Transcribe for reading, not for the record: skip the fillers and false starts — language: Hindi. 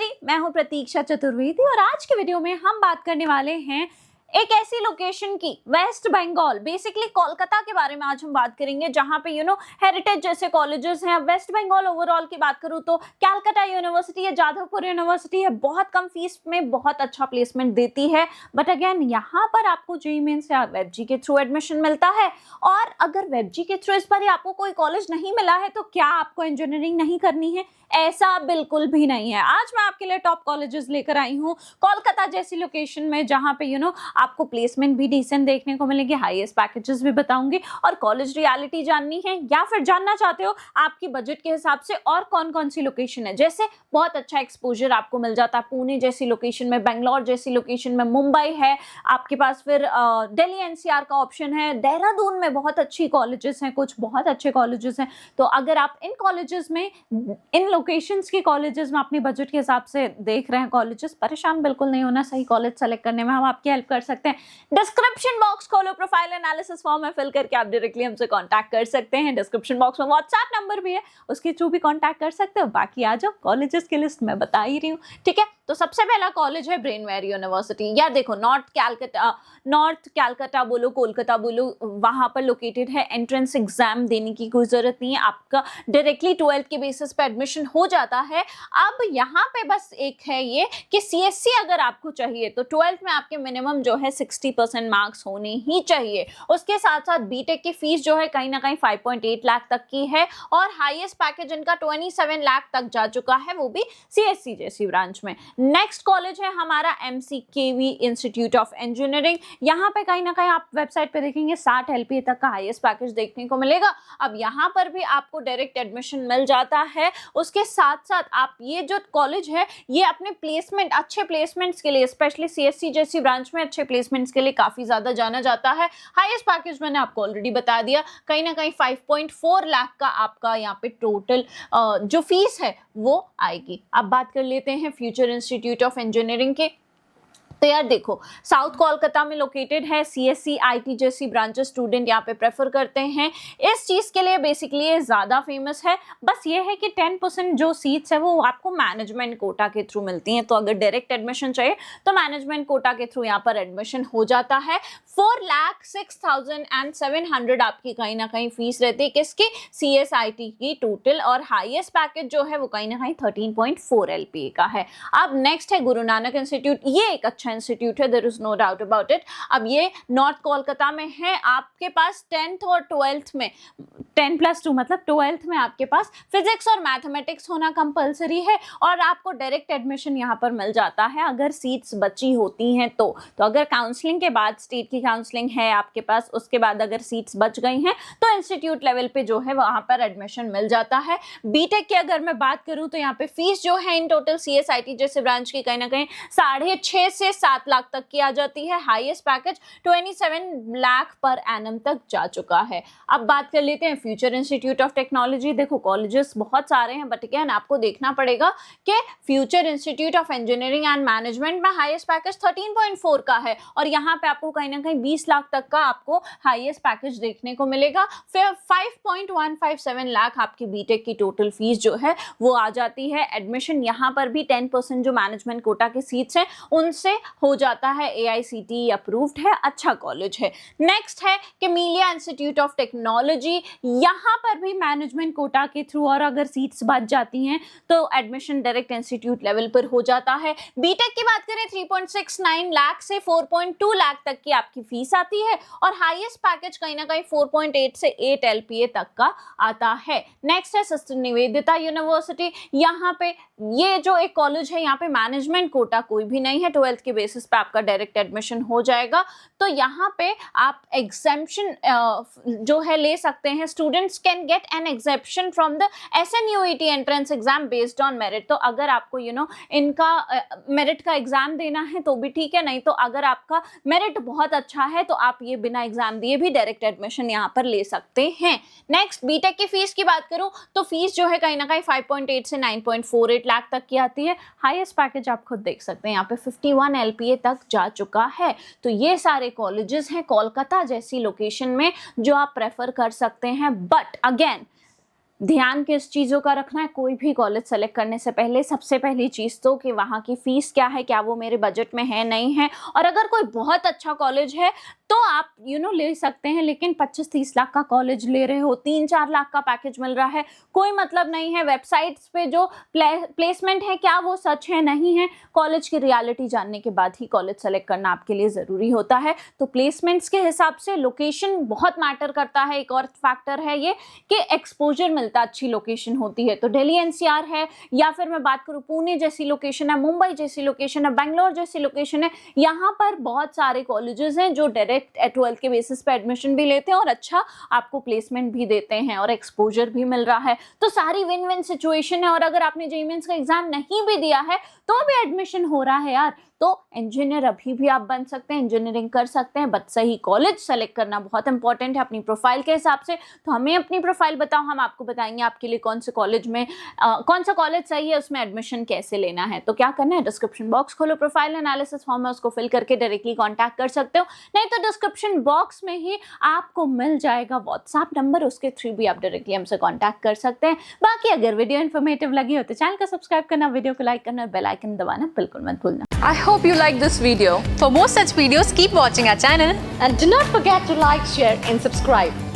एवरीबॉडी, मैं हूं प्रतीक्षा चतुर्वेदी और आज के वीडियो में हम बात करने वाले हैं एक ऐसी लोकेशन की, वेस्ट बंगाल, बेसिकली कोलकाता के बारे में आज हम बात करेंगे जहां पे हेरिटेज जैसे कॉलेजेस हैं। वेस्ट बंगाल ओवरऑल की बात करूं तो कैलकाटा यूनिवर्सिटी है, जादवपुर यूनिवर्सिटी है, बहुत कम फीस में बहुत अच्छा प्लेसमेंट देती है। बट अगेन यहाँ पर आपको जेईई मेंस या वेबजी के थ्रू एडमिशन मिलता है। और अगर वेबजी के थ्रू इस बार आपको कोई कॉलेज नहीं मिला है तो क्या आपको इंजीनियरिंग नहीं करनी है? ऐसा बिल्कुल भी नहीं है। आज मैं आपके लिए टॉप कॉलेजेस लेकर आई हूँ कोलकाता जैसी लोकेशन में, जहां पे आपको प्लेसमेंट भी डिसेंट देखने को मिलेंगे, हाईएस्ट पैकेजेस भी बताऊंगी और कॉलेज रियलिटी जाननी है या फिर जानना चाहते हो आपकी बजट के हिसाब से और कौन कौन सी लोकेशन है। जैसे बहुत अच्छा एक्सपोजर आपको मिल जाता है पुणे जैसी लोकेशन में, बेंगलोर जैसी लोकेशन में, मुंबई है आपके पास, फिर दिल्ली एनसीआर का ऑप्शन है, देहरादून में बहुत अच्छी कॉलेजेस हैं, कुछ बहुत अच्छे कॉलेजेस हैं। तो अगर आप इन कॉलेजेस में, इन लोकेशंस की कॉलेजेस में अपने बजट के हिसाब से देख रहे हैं कॉलेजेस, परेशान बिल्कुल नहीं होना। सही कॉलेज सेलेक्ट करने में हम आपकी हेल्प कर सकते हैं। डिस्क्रिप्शन बॉक्स खोलो, प्रोफाइल एनालिसिस फॉर्म में फिल करके आप डायरेक्टली हमसे कांटेक्ट कर सकते हैं। डिस्क्रिप्शन बॉक्स में व्हाट्सएप नंबर भी है, उसके थ्रू भी कांटेक्ट कर सकते हो। बाकी आ जाओ, कॉलेजेस की लिस्ट मैं बता ही रही हूँ, ठीक है। तो सबसे पहला कॉलेज है ब्रेनवेरी यूनिवर्सिटी। या देखो, नॉर्थ कैलकाटा बोलो, कोलकाता बोलो, वहां पर लोकेटेड है। एंट्रेंस एग्जाम देने की कोई जरूरत नहीं है, आपका डायरेक्टली 12th के बेसिस पे एडमिशन हो जाता है। अब यहाँ पे बस एक है ये कि सीएससी अगर आपको चाहिए तो 12th में आपके मिनिमम जो है 60% मार्क्स होने ही चाहिए। उसके साथ साथ बीटेक की फीस जो है कहीं ना कहीं 5.8 लाख तक की है और हाईएस्ट पैकेज इनका 27 लाख तक जा चुका है, वो भी सीएससी जैसी ब्रांच में। नेक्स्ट कॉलेज है हमारा एमसीकेवी इंस्टीट्यूट ऑफ इंजीनियरिंग। यहाँ पे कहीं ना कहीं आप वेबसाइट पे देखेंगे 60 एलपीए तक का हाईएस्ट पैकेज देखने को मिलेगा। अब यहाँ पर भी आपको डायरेक्ट एडमिशन मिल जाता है। उसके साथ साथ आप ये जो कॉलेज है ये अपने प्लेसमेंट, अच्छे प्लेसमेंट्स के लिए, स्पेशली सीएससी जैसी ब्रांच में अच्छे प्लेसमेंट्स के लिए काफी ज्यादा जाना जाता है। हाईएस्ट पैकेज मैंने आपको ऑलरेडी बता दिया, कहीं ना कहीं 5.4 लाख का आपका यहाँ पे टोटल जो फीस है वो आएगी। अब बात कर लेते हैं फ्यूचर इंस्टीट्यूट ऑफ इंजीनियरिंग के। तो यार देखो, साउथ कोलकाता में लोकेटेड है। सीएससी आईटी जैसी ब्रांचेस स्टूडेंट यहाँ पे प्रेफर करते हैं। इस चीज़ के लिए बेसिकली ये ज़्यादा फेमस है। बस ये है कि 10% जो सीट्स है वो आपको मैनेजमेंट कोटा के थ्रू मिलती हैं। तो अगर डायरेक्ट एडमिशन चाहिए तो मैनेजमेंट कोटा के थ्रू यहाँ पर एडमिशन हो जाता है। 4,06,700 आपकी कहीं ना कहीं फीस रहती है, किसकी? सीएसआईटी की टोटल। और हाईएस्ट पैकेज जो है वो कहीं ना कहीं 13.4 एलपीए का है। अब नेक्स्ट है गुरु नानक इंस्टीट्यूट। ये एक अच्छा इंस्टीट्यूट है, there is no doubt about it. अब ये नॉर्थ कोलकाता में है। आपके पास 10th और 12th में, 10+2 मतलब 12th में आपके पास फिजिक्स और मैथमेटिक्स होना कंपलसरी है और आपको डायरेक्ट एडमिशन यहाँ पर मिल जाता है अगर सीट्स बची होती हैं तो अगर काउंसलिंग के बाद, स्टेट की काउंसलिंग है आपके पास, उसके बाद अगर सीट्स बच गई हैं तो इंस्टीट्यूट लेवल पे जो है वहां पर एडमिशन मिल जाता है। बीटेक की अगर मैं बात करूं तो यहाँ पे फीस जो है इन टोटल सीएसआईटी जैसे ब्रांच की कहीं ना कहीं 6.5 से 7 लाख तक की आ जाती है। Highest package 27 lakh per annum तक जा चुका है। अब बात कर लेते हैं फ्यूचर इंस्टीट्यूट ऑफ टेक्नोलॉजी। देखो, कॉलेजेस बहुत सारे हैं बट अगेन आपको देखना पड़ेगा कि future institute of engineering and management में हाईएस्ट पैकेज 13.4 का है और यहाँ पे आपको कहीं ना कहीं 20 लाख तक का आपको हाईएस्ट पैकेज देखने को मिलेगा। फिर 5.157 लाख आपकी बीटेक की टोटल फीस जो है वो आ जाती है। एडमिशन यहाँ पर भी 10% जो मैनेजमेंट कोटा की सीट्स हैं उनसे हो जाता है। एआईसीटी अप्रूव्ड है, अच्छा कॉलेज है। नेक्स्ट है कैमेलिया इंस्टीट्यूट ऑफ टेक्नोलॉजी। यहाँ पर भी मैनेजमेंट कोटा के थ्रू और अगर सीट्स बच जाती हैं तो एडमिशन डायरेक्ट इंस्टीट्यूट लेवल पर हो जाता है। बीटेक की बात करें 3.69 लाख से 4.2 लाख तक की आपकी फीस आती है और हाईएस्ट पैकेज कहीं ना कहीं 4.8 से 8 एलपीए तक का आता है। नेक्स्ट है सिस्टर निवेदिता यूनिवर्सिटी। यहाँ पे ये जो एक कॉलेज है यहाँ पे मैनेजमेंट कोटा कोई भी नहीं है, 12th के बेसिस पे आपका डायरेक्ट एडमिशन हो जाएगा। तो यहाँ पे आप एग्जेम्पशन जो है ले सकते हैं। Students can get an exemption from the SNUET entrance exam based on merit. तो अगर आपको इनका मेरिट का एग्जाम देना है तो भी ठीक है, नहीं तो अगर आपका मेरिट बहुत अच्छा है तो आप ये बिना एग्जाम दिए भी डायरेक्ट एडमिशन यहाँ पर ले सकते हैं। नेक्स्ट, बीटेक की फीस की बात करूँ तो फीस जो है कहीं ना कहीं 5.8 से 9.48 लाख तक की आती है। हाईएस्ट पैकेज आप खुद देख सकते हैं यहाँ पे 51 एलपीए तक जा चुका है। तो ये सारे कॉलेजेस हैं कोलकाता जैसी लोकेशन में जो आप प्रेफर कर सकते हैं। बट अगेन ध्यान किस चीज़ों का रखना है, कोई भी कॉलेज सेलेक्ट करने से पहले सबसे पहली चीज़ तो कि वहाँ की फ़ीस क्या है, क्या वो मेरे बजट में है नहीं है। और अगर कोई बहुत अच्छा कॉलेज है तो आप ले सकते हैं, लेकिन 25-30 लाख का कॉलेज ले रहे हो, 3-4 लाख का पैकेज मिल रहा है, कोई मतलब नहीं है। वेबसाइट्स पे जो प्लेसमेंट है क्या वो सच है नहीं है, कॉलेज की रियलिटी जानने के बाद ही कॉलेज सेलेक्ट करना आपके लिए ज़रूरी होता है। तो प्लेसमेंट्स के हिसाब से लोकेशन बहुत मैटर करता है। एक और फैक्टर है ये कि एक्सपोजर मिलता अच्छी लोकेशन होती है। तो दिल्ली एनसीआर है, या फिर मैं बात करूँ पुणे जैसी लोकेशन है, मुंबई जैसी लोकेशन है, बेंगलोर जैसी लोकेशन है, यहाँ पर बहुत सारे कॉलेजेस हैं जो डायरेक्ट 12th के बेसिस पे एडमिशन भी लेते हैं और अच्छा आपको प्लेसमेंट भी देते हैं और एक्सपोजर भी मिल रहा है। तो सारी विन विन सिचुएशन है। और अगर आपने जेईई मेंस का एग्जाम नहीं भी दिया है तो भी एडमिशन हो रहा है यार। तो इंजीनियर अभी भी आप बन सकते हैं, इंजीनियरिंग कर सकते हैं, बट सही कॉलेज सेलेक्ट करना बहुत इंपॉर्टेंट है अपनी प्रोफाइल के हिसाब से। तो हमें अपनी प्रोफाइल बताओ, हम आपको बताएंगे आपके लिए कौन से कॉलेज में कौन सा कॉलेज सही है, उसमें एडमिशन कैसे लेना है। तो क्या करना है, डिस्क्रिप्शन बॉक्स खोलो, प्रोफाइल एनालिसिस फॉर्म है उसको फिल करके डायरेक्टली कॉन्टैक्ट कर सकते हो, नहीं तो डिस्क्रिप्शन बॉक्स में ही आपको मिल जाएगा व्हाट्सएप नंबर, उसके थ्रू भी आप डायरेक्टली हमसे कॉन्टैक्ट कर सकते हैं। बाकी अगर वीडियो इन्फॉर्मेटिव लगी हो तो चैनल को सब्सक्राइब करना, वीडियो को लाइक करना, बेल आइकन दबाना बिल्कुल मत भूलना। I hope you like this video. For more such videos, keep watching our channel. And do not forget to like, share and subscribe.